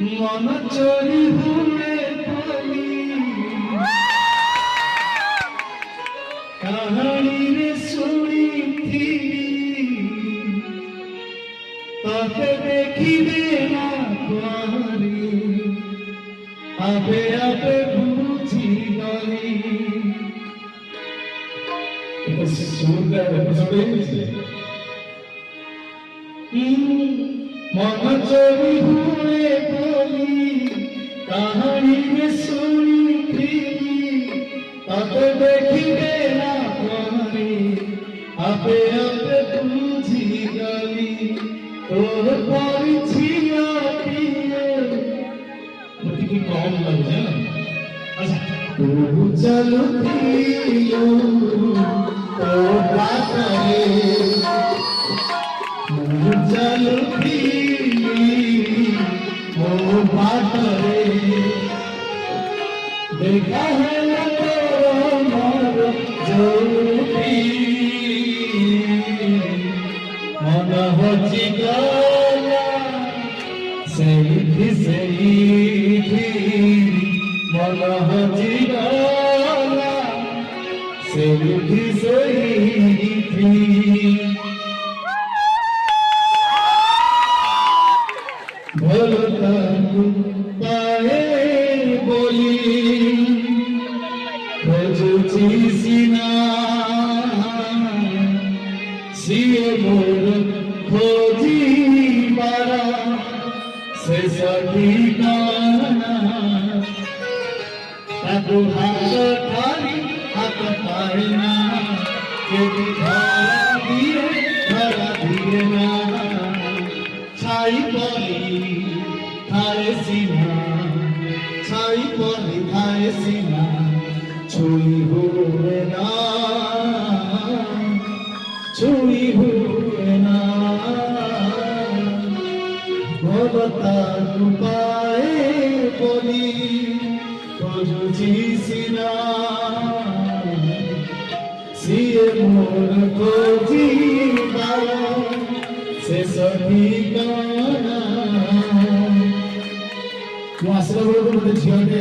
मन चोरी हुए कहानी रे सुनी थी तोते देखिबे ना पारी आबे आबे बुझी गली एक सुंदर एपिसोड मन चोरी हुए कहानी में सुनी थी तब देखिबे ना पारी आबे आबे बुझी गली तोर परिचिया पिए मुझे की कौन लग जाए अच्छा तू चलो पियो तो बात है तू चलो पियो वो बात है देखा है मन होची गला सही मन होची गला सही बोलता पाए बोली खोजुची सीना सिए मोर खोजी पारा से ठिकाना ताको हाथ ठारी हाथ पाइना के धरा दिए ना छाई परी थारे सीना छाई परी थारे सीना छुई हुए ना छुई हुए ना भगता पाए बोली खोजुची सीना सिए मोर खोजी बाला से ठिकाना। ମୁଁ ଆସିଲା ବେଳକୁ ଗୋଟେ ଝିଅଟେ